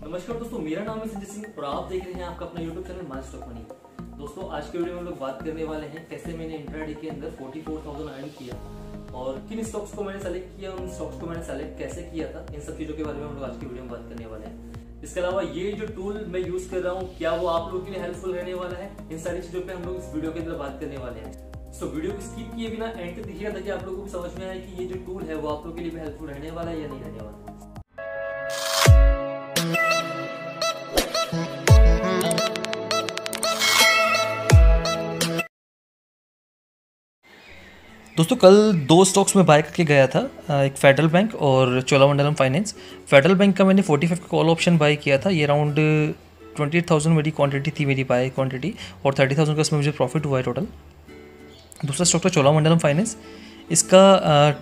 नमस्कार दोस्तों, मेरा नाम है संजय सिंह और आप देख रहे हैं आपका अपना YouTube channel my stock money. दोस्तों आज के वीडियो में हम लोग बात करने वाले हैं कैसे मैंने इंट्राडे के अंदर 44,000 अर्न किया और किन स्टॉक्स को मैंने सेलेक्ट किया, उन स्टॉक्स को मैंने सेलेक्ट कैसे किया था, इन सब चीजों के बारे में हम लोग आज की वीडियो में बात करने वाले हैं। इसके अलावा ये जो टूल मैं यूज कर रहा हूँ क्या वो आप लोगों के लिए हेल्पफुल रहने वाला है, इन सारी चीजों पे हम लोग इस वीडियो के अंदर बात करने वाले हैं। सो वीडियो को स्किप किए बिना एंड तक देखिएगा ताकि आप लोगों को समझ में आए कि ये जो टूल है वो आप लोगों के लिए भी हेल्पफुल रहने वाला है या नहीं रहने वाला। दोस्तों कल दो स्टॉक्स में बाय करके गया था, एक फेडरल बैंक और चोलामंडलम फाइनेंस। फेडरल बैंक का मैंने 45 का कॉल ऑप्शन बाय किया था। ये अराउंड 28,000 मेरी क्वांटिटी थी, मेरी बाय क्वांटिटी, और 30,000 का इसमें मुझे प्रॉफिट हुआ है टोटल। दूसरा स्टॉक था चोलामंडलम फाइनेंस। इसका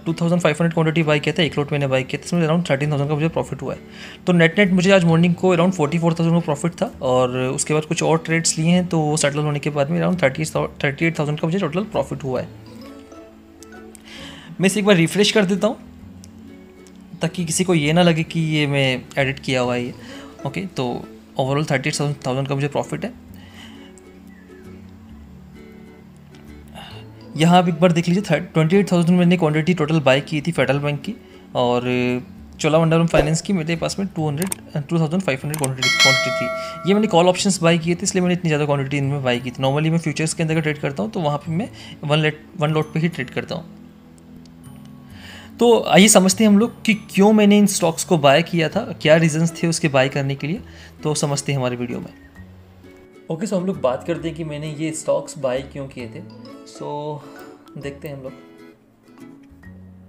2,500 क्वांटिटी बाय किया था, एक लॉट मैंने बाय किया था, इसमें अराउंड 13,000 का मुझे प्रॉफिट हुआ है। तो नेट मुझे आज मॉर्निंग को अराउंड 44,000 का प्रॉफिट था और उसके बाद कुछ और ट्रेड्स लिए हैं तो वो सेटल होने के बाद में अराउंड 38,000 का मुझे टोटल प्रॉफिट हुआ है। मैं इसे एक बार रिफ्रेश कर देता हूँ ताकि किसी को ये ना लगे कि ये मैं एडिट किया हुआ है ये। ओके, तो ओवरऑल 38,000 का मुझे प्रॉफिट है। यहाँ आप एक बार देख लीजिए, 28,000 मैंने क्वांटिटी टोटल बाय की थी फेडरल बैंक की, और चोलामंडलम फाइनेंस की मेरे पास में 2,500 क्वांटिटी थी। ये मैंने कॉल ऑप्शंस बाय किए थे, इसलिए मैंने इतनी ज़्यादा क्वांटिटी इनमें बाय की थी। नॉर्मली मैं फ्यूचर्स के अंदर का ट्रेड करता हूँ तो वहाँ पे मैं वन लॉट पे ही ट्रेड करता हूँ। तो आइए समझते हैं हम लोग कि क्यों मैंने इन स्टॉक्स को बाय किया था, क्या रीजंस थे उसके बाय करने के लिए, तो समझते हैं हमारे वीडियो में। ओके, सो हम लोग बात करते हैं कि मैंने ये स्टॉक्स बाय क्यों किए थे। सो देखते हैं हम लोग।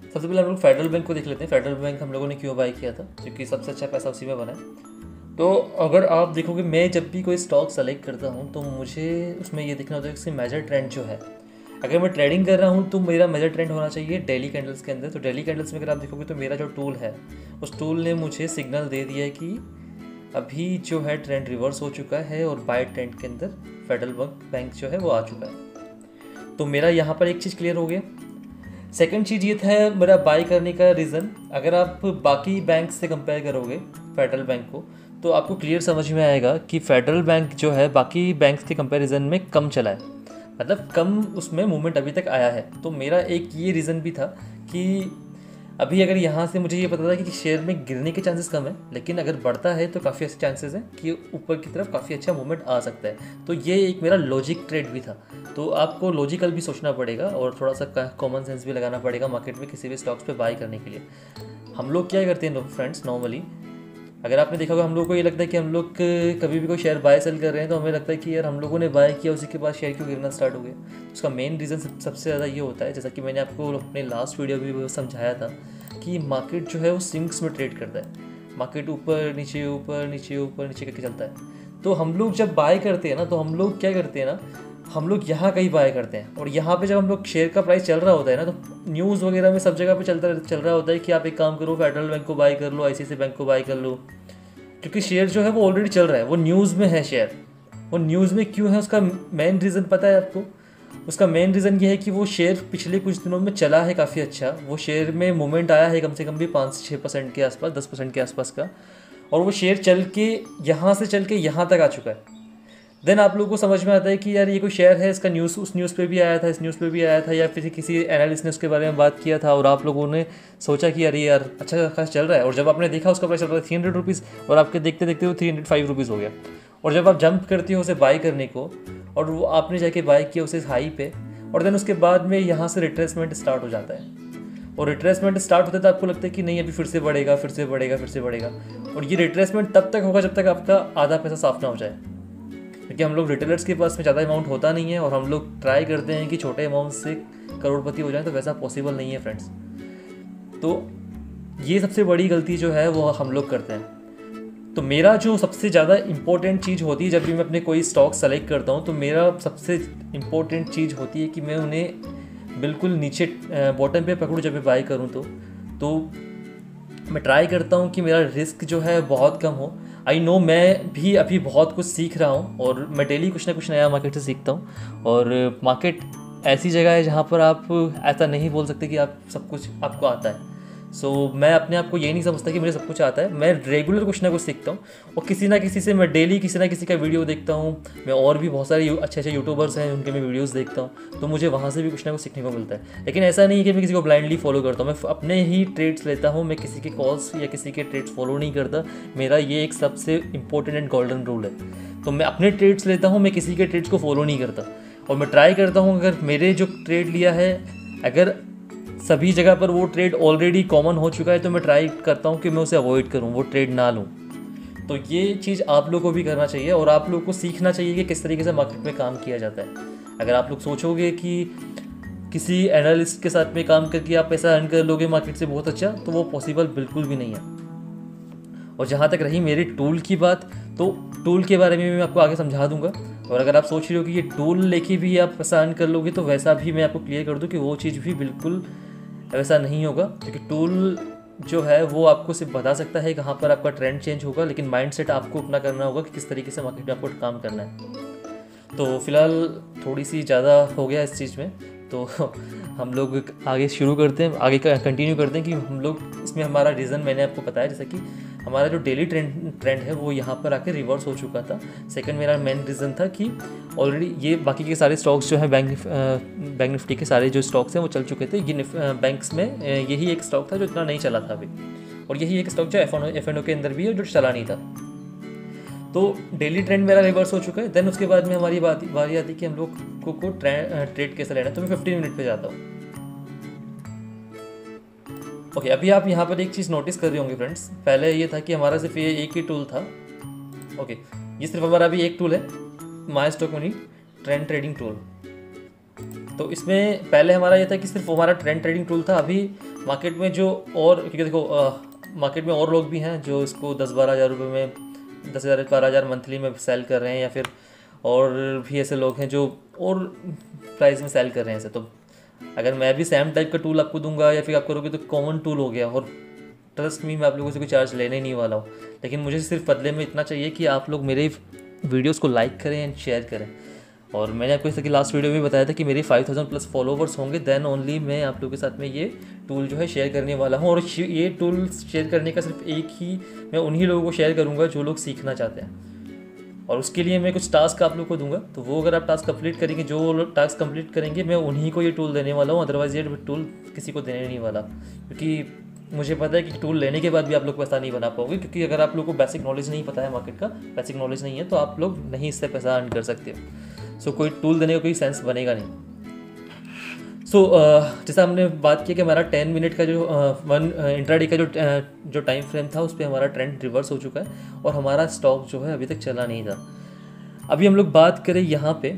सबसे पहले हम लोग फेडरल बैंक को देख लेते हैं। फेडरल बैंक हम लोगों ने क्यों बाय किया था, क्योंकि सबसे अच्छा पैसा उसी में बना है। तो अगर आप देखोगे, मैं जब भी कोई स्टॉक सेलेक्ट करता हूँ तो मुझे उसमें ये देखना होता है कि इसकी मेजर ट्रेंड जो है, अगर मैं ट्रेडिंग कर रहा हूँ तो मेरा मेजर ट्रेंड होना चाहिए डेली कैंडल्स के अंदर। तो डेली कैंडल्स में अगर आप देखोगे तो मेरा जो टूल है उस टूल ने मुझे सिग्नल दे दिया है कि अभी जो है ट्रेंड रिवर्स हो चुका है और बाय ट्रेंड के अंदर फेडरल बैंक जो है वो आ चुका है। तो मेरा यहाँ पर एक चीज़ क्लियर हो गया। सेकंड चीज़ ये था मेरा बाय करने का रीज़न, अगर आप बाकी बैंक से कंपेयर करोगे फेडरल बैंक को तो आपको क्लियर समझ में आएगा कि फेडरल बैंक जो है बाकी बैंक के कंपैरिजन में कम चला है, मतलब कम उसमें मूवमेंट अभी तक आया है। तो मेरा एक ये रीज़न भी था कि अभी अगर यहाँ से मुझे ये पता था कि शेयर में गिरने के चांसेस कम है, लेकिन अगर बढ़ता है तो काफ़ी अच्छे चांसेस हैं कि ऊपर की तरफ काफ़ी अच्छा मूवमेंट आ सकता है। तो ये एक मेरा लॉजिक ट्रेड भी था। तो आपको लॉजिकल भी सोचना पड़ेगा और थोड़ा सा कॉमन सेंस भी लगाना पड़ेगा मार्केट में किसी भी स्टॉक्स पे बाय करने के लिए। हम लोग क्या करते हैं फ्रेंड्स, नॉर्मली अगर आपने देखा होगा, हम लोग को ये लगता है कि हम लोग कभी भी कोई शेयर बाय सेल कर रहे हैं तो हमें लगता है कि यार हम लोगों ने बाय किया, उसी के बाद शेयर क्यों गिरना स्टार्ट हो गया। उसका मेन रीज़न सबसे ज़्यादा ये होता है, जैसा कि मैंने आपको अपने लास्ट वीडियो में भी समझाया था, कि मार्केट जो है वो स्विंग्स में ट्रेड करता है। मार्केट ऊपर नीचे करके चलता है। तो हम लोग जब बाय करते हैं ना, तो हम लोग क्या करते हैं ना, हम लोग यहाँ कहीं बाय करते हैं और यहाँ पे जब हम लोग शेयर का प्राइस चल रहा होता है ना, तो न्यूज़ वगैरह में सब जगह पे चल रहा होता है कि आप एक काम करो, फेडरल बैंक को बाय कर लो, ICICI बैंक को बाय कर लो, क्योंकि शेयर जो है वो ऑलरेडी चल रहा है, वो न्यूज़ में है शेयर। वो न्यूज़ में क्यों है उसका मेन रीज़न पता है आपको? उसका मेन रीज़न ये है कि वो शेयर पिछले कुछ दिनों में चला है काफ़ी अच्छा, वो शेयर में मूवमेंट आया है कम से कम भी 5 से 6% के आसपास, 10% के आसपास का, और वो शेयर चल के यहाँ से चल के यहाँ तक आ चुका है। देन आप लोगों को समझ में आता है कि यार ये कोई शेयर है, इसका न्यूज़ उस न्यूज़ पे भी आया था, इस न्यूज़ पे भी आया था, या फिर किसी एनालिस्ट ने उसके बारे में बात किया था और आप लोगों ने सोचा कि अरे यार अच्छा खासा चल रहा है, और जब आपने देखा उसका प्राइस चल रहा है 300 रुपीज़ और आपके देखते देखते वो 305 रुपीज़ हो गया। और जब आप जंप करते हो उसे बाय करने को और वो आपने जाके बाय किया उसे हाई पे, और देन उसके बाद में यहाँ से रिट्रेसमेंट स्टार्ट हो जाता है, और रिट्रेसमेंट स्टार्ट होता है तो आपको लगता है कि नहीं अभी फिर से बढ़ेगा, और ये रिट्रेसमेंट तब तक होगा जब तक आपका आधा पैसा साफ ना हो जाए, क्योंकि हम लोग रिटेलर्स के पास में ज़्यादा अमाउंट होता नहीं है और हम लोग ट्राई करते हैं कि छोटे अमाउंट से करोड़पति हो जाए, तो वैसा पॉसिबल नहीं है फ्रेंड्स। तो ये सबसे बड़ी गलती जो है वो हम लोग करते हैं। तो मेरा जो सबसे ज़्यादा इम्पोर्टेंट चीज़ होती है जब भी मैं अपने कोई स्टॉक सेलेक्ट करता हूँ, तो मेरा सबसे इम्पोर्टेंट चीज़ होती है कि मैं उन्हें बिल्कुल नीचे बॉटम पे पकड़ूँ जब मैं बाय करूँ तो मैं ट्राई करता हूँ कि मेरा रिस्क जो है बहुत कम हो। आई नो मैं भी अभी बहुत कुछ सीख रहा हूँ और मैं डेली कुछ ना कुछ नया मार्केट से सीखता हूँ, और मार्केट ऐसी जगह है जहाँ पर आप ऐसा नहीं बोल सकते कि आप सब कुछ आपको आता है। मैं अपने आप को ये नहीं समझता कि मुझे सब कुछ आता है। मैं रेगुलर कुछ ना कुछ सीखता हूँ, और किसी ना किसी से मैं डेली किसी ना किसी का वीडियो देखता हूँ। मैं और भी बहुत सारे अच्छे अच्छे यूट्यूबर्स हैं उनके मैं वीडियोस देखता हूँ, तो मुझे वहाँ से भी कुछ ना कुछ सीखने को मिलता है। लेकिन ऐसा नहीं है कि मैं किसी को ब्लाइंडली फॉलो करता हूँ, मैं अपने ही ट्रेड्स लेता हूँ, मैं किसी के कॉल्स या किसी के ट्रेड्स फॉलो नहीं करता। मेरा ये एक सबसे इंपॉर्टेंट एंड गोल्डन रूल है। तो मैं अपने ट्रेड्स लेता हूँ, मैं किसी के ट्रेड्स को फॉलो नहीं करता। और मैं ट्राई करता हूँ अगर मेरे जो ट्रेड लिया है, अगर सभी जगह पर वो ट्रेड ऑलरेडी कॉमन हो चुका है, तो मैं ट्राई करता हूँ कि मैं उसे अवॉइड करूँ, वो ट्रेड ना लूँ। तो ये चीज़ आप लोगों को भी करना चाहिए, और आप लोग को सीखना चाहिए कि किस तरीके से मार्केट में काम किया जाता है। अगर आप लोग सोचोगे कि किसी एनालिस्ट के साथ में काम करके आप पैसा अर्न कर लोगे मार्केट से बहुत अच्छा, तो वो पॉसिबल बिल्कुल भी नहीं है। और जहाँ तक रही मेरी टूल की बात, तो टूल के बारे में मैं आपको आगे समझा दूंगा। और अगर आप सोच रहे हो कि ये टूल लेके भी आप पैसा अर्न कर लोगे, तो वैसा भी मैं आपको क्लियर कर दूं कि वो चीज़ भी बिल्कुल वैसा नहीं होगा। क्योंकि टूल जो है वो आपको सिर्फ बता सकता है कहाँ पर आपका ट्रेंड चेंज होगा, लेकिन माइंडसेट आपको अपना करना होगा कि किस तरीके से मार्केट में आपको काम करना है। तो फिलहाल थोड़ी सी ज़्यादा हो गया इस चीज़ में, तो हम लोग आगे शुरू करते हैं, आगे कंटिन्यू करते हैं कि हम लोग इसमें हमारा रीज़न मैंने आपको बताया, जैसे कि हमारा जो डेली ट्रेंड है वो यहाँ पर आके रिवर्स हो चुका था। सेकंड मेरा मेन रीज़न था कि ऑलरेडी ये बाकी के सारे स्टॉक्स जो हैं बैंक निफ्टी के सारे जो स्टॉक्स हैं वो चल चुके थे। ये बैंक्स में यही एक स्टॉक था जो इतना नहीं चला था अभी, और यही एक स्टॉक जो F&O के अंदर भी है जो चला नहीं था। तो डेली ट्रेंड मेरा रिवर्स हो चुका है। देन उसके बाद में हमारी बारी आती है कि हम लोग को ट्रेड कैसे लेना है। तो मैं 15 मिनट पे जाता हूँ। ओके, अभी आप यहाँ पर एक चीज़ नोटिस कर रहे होंगे फ्रेंड्स। पहले ये था कि हमारा सिर्फ ये एक ही टूल था। ओके, ये सिर्फ हमारा अभी एक टूल है, माई stock money trend trading tool. तो इसमें पहले हमारा ये था कि सिर्फ हमारा ट्रेंड ट्रेडिंग टूल था। अभी मार्केट में जो और, क्योंकि देखो मार्केट में और लोग भी हैं जो इसको 10-12 हज़ार रुपये में, 10,000-12 हज़ार मंथली में सेल कर रहे हैं, या फिर और भी ऐसे लोग हैं जो और प्राइस में सेल कर रहे हैं ऐसे। तो अगर मैं भी सेम टाइप का टूल आपको दूंगा या फिर आप करोगे तो कॉमन टूल हो गया। और ट्रस्ट मी, मैं आप लोगों से कोई चार्ज लेने ही नहीं वाला हूँ, लेकिन मुझे सिर्फ बदले में इतना चाहिए कि आप लोग मेरे वीडियोस को लाइक करें एंड शेयर करें। और मैंने आपको जैसे कि लास्ट वीडियो में बताया था कि मेरे 5000 प्लस फॉलोवर्स होंगे, देन ओनली मैं आप लोगों के साथ में ये टूल जो है शेयर करने वाला हूँ। और ये टूल शेयर करने का सिर्फ एक ही मैं उन्हीं लोगों को शेयर करूँगा जो लोग सीखना चाहते हैं। और उसके लिए मैं कुछ टास्क आप लोग को दूंगा, तो वो अगर आप टास्क कंप्लीट करेंगे, जो लोग टास्क कंप्लीट करेंगे, मैं उन्हीं को ये टूल देने वाला हूँ। अदरवाइज ये टूल किसी को देने नहीं वाला, क्योंकि मुझे पता है कि टूल लेने के बाद भी आप लोग पैसा नहीं बना पाओगे। क्योंकि अगर आप लोग को बेसिक नॉलेज नहीं पता है मार्केट का, बेसिक नॉलेज नहीं है, तो आप लोग नहीं इससे पैसा अर्न कर सकते हो। कोई टूल देने का कोई सेंस बनेगा नहीं। जैसा हमने बात किया कि हमारा 10 मिनट का जो इंट्राडे का जो टाइम फ्रेम था, उस पर हमारा ट्रेंड रिवर्स हो चुका है और हमारा स्टॉक जो है अभी तक चला नहीं था। अभी हम लोग बात करें यहाँ पे,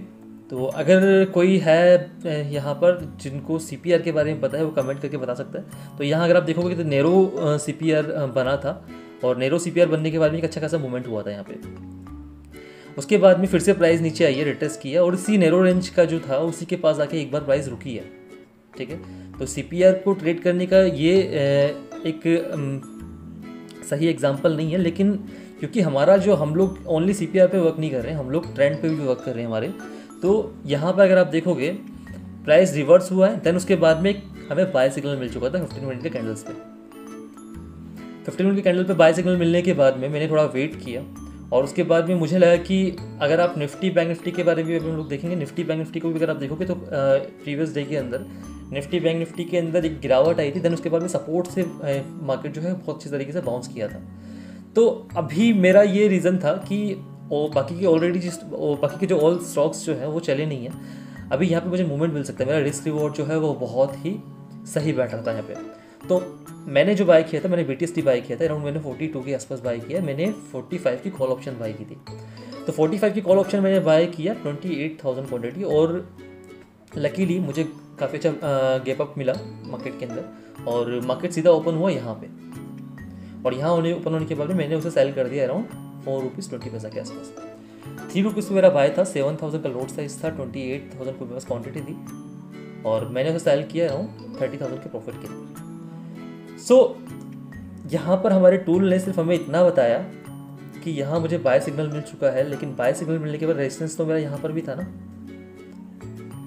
तो अगर कोई है यहाँ पर जिनको CPR के बारे में पता है, वो कमेंट करके बता सकता है। तो यहाँ अगर आप देखोगे तो नैरो CPR बना था, और नैरो CPR बनने के बाद में एक अच्छा खासा मूवमेंट हुआ था यहाँ पे। उसके बाद में फिर से प्राइस नीचे आई है, रिटेस्ट किया, और इसी नैरो रेंज का जो था उसी के पास आके एक बार प्राइस रुकी है। ठीक है, तो CPR को ट्रेड करने का ये एक सही एग्जांपल नहीं है, लेकिन क्योंकि हमारा जो, हम लोग ओनली CPR पे वर्क नहीं कर रहे हैं, हम लोग ट्रेंड पे भी वर्क कर रहे हैं हमारे। तो यहाँ पर अगर आप देखोगे प्राइस रिवर्स हुआ है, देन उसके बाद में हमें बाय सिग्नल मिल चुका था 15 मिनट के कैंडल्स पे। 15 मिनट के कैंडल पे बाय सिग्नल मिलने के बाद में मैंने थोड़ा वेट किया, और उसके बाद में मुझे लगा कि अगर आप निफ्टी बैंक निफ्टी के बारे में हम लोग देखेंगे, निफ्टी बैंक निफ्टी को भी अगर आप देखोगे तो प्रीवियस डे के अंदर निफ्टी बैंक निफ्टी के अंदर एक गिरावट आई थी। देन उसके बाद में सपोर्ट से मार्केट जो है बहुत अच्छी तरीके से बाउंस किया था। तो अभी मेरा ये रीज़न था कि बाकी के जो ऑल स्टॉक्स जो है वो चले नहीं हैं, अभी यहाँ पे मुझे मूवमेंट मिल सकता है। मेरा रिस्क रिवॉर्ड जो है वो बहुत ही सही बैठ रहा था यहाँ पे। तो मैंने जो बाय किया था, मैंने BTST बाय किया था, अराउंड मैंने 42 के आसपास बाय किया। मैंने 45 की कॉल ऑप्शन बाय की थी। तो 45 की कॉल ऑप्शन मैंने बाय किया 28,000 क्वान्टिटी, और लकीली मुझे काफ़ी अच्छा गैप अप मिला मार्केट के अंदर, और मार्केट सीधा ओपन हुआ यहाँ पे। और यहाँ ओपन होने के बाद में मैंने उसे सेल कर दिया अराउंड 4 रुपीज़ 20 पैसा के आसपास। 3 रुपीज़ मेरा बाय था, 7,000 का लोड साइज था, 28,000 को मेरे पास क्वान्टिटी थी, और मैंने उसे सेल किया अराउंड 30,000 के प्रॉफिट के। यहाँ पर हमारे टूल ने सिर्फ हमें इतना बताया कि यहाँ मुझे बाय सिग्नल मिल चुका है, लेकिन बाय सिग्नल मिलने के बाद रेजिस्टेंस तो मेरा यहाँ पर भी था ना।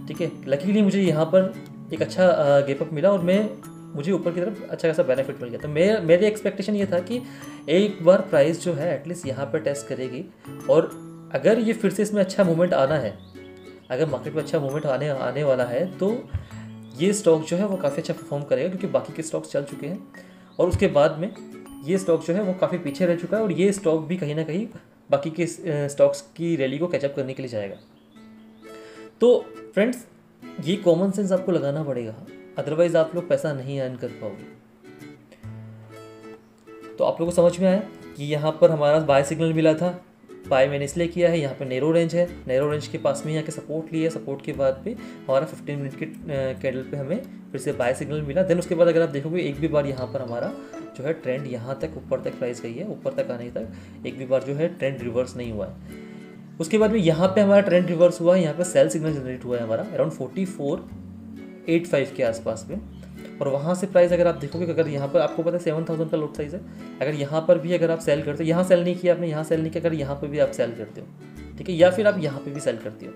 ठीक है, लकीली मुझे यहाँ पर एक अच्छा गैप अप मिला, और मैं मुझे ऊपर की तरफ अच्छा खासा बेनिफिट मिल गया। तो मेरी एक्सपेक्टेशन ये था कि एक बार प्राइस जो है एटलीस्ट यहाँ पर टेस्ट करेगी, और अगर ये फिर से इसमें अच्छा मूवमेंट आना है, अगर मार्केट में अच्छा मूवमेंट आने वाला है, तो ये स्टॉक जो है वो काफ़ी अच्छा परफॉर्म करेगा, क्योंकि बाकी के स्टॉक्स चल चुके हैं और उसके बाद में ये स्टॉक जो है वो काफ़ी पीछे रह चुका है, और ये स्टॉक भी कहीं ना कहीं बाकी के स्टॉक्स की रैली को कैचअप करने के लिए जाएगा। तो फ्रेंड्स, ये कॉमन सेंस आपको लगाना पड़ेगा, अदरवाइज आप लोग पैसा नहीं अर्न कर पाओगे। तो आप लोगों को समझ में आया कि यहाँ पर हमारा बाय सिग्नल मिला था, बाय मैंने इसलिए किया है। यहाँ पे नैरो रेंज है, नैरो रेंज के पास में यहाँ के सपोर्ट लिए, सपोर्ट के बाद पे हमारा 15 मिनट के कैंडल पे हमें फिर से बाय सिग्नल मिला। देन उसके बाद अगर आप देखोगे एक भी बार यहाँ पर हमारा जो है ट्रेंड यहाँ तक ऊपर तक प्राइस गई है, ऊपर तक आने तक एक भी बार जो है ट्रेंड रिवर्स नहीं हुआ है। उसके बाद में यहाँ पे हमारा ट्रेंड रिवर्स हुआ है, यहाँ पे सेल सिग्नल जनरेट हुआ है हमारा अराउंड 4485 के आसपास में, और वहाँ से प्राइस अगर आप देखोगे कि अगर यहाँ पर आपको पता है 7000 का लोड साइज है, अगर यहाँ पर भी अगर आप सेल करते हो, यहाँ सेल नहीं किया आपने, यहाँ सेल नहीं किया, अगर यहाँ पर भी आप सेल करते हो, ठीक है, या फिर आप यहाँ पे भी सेल करते हो,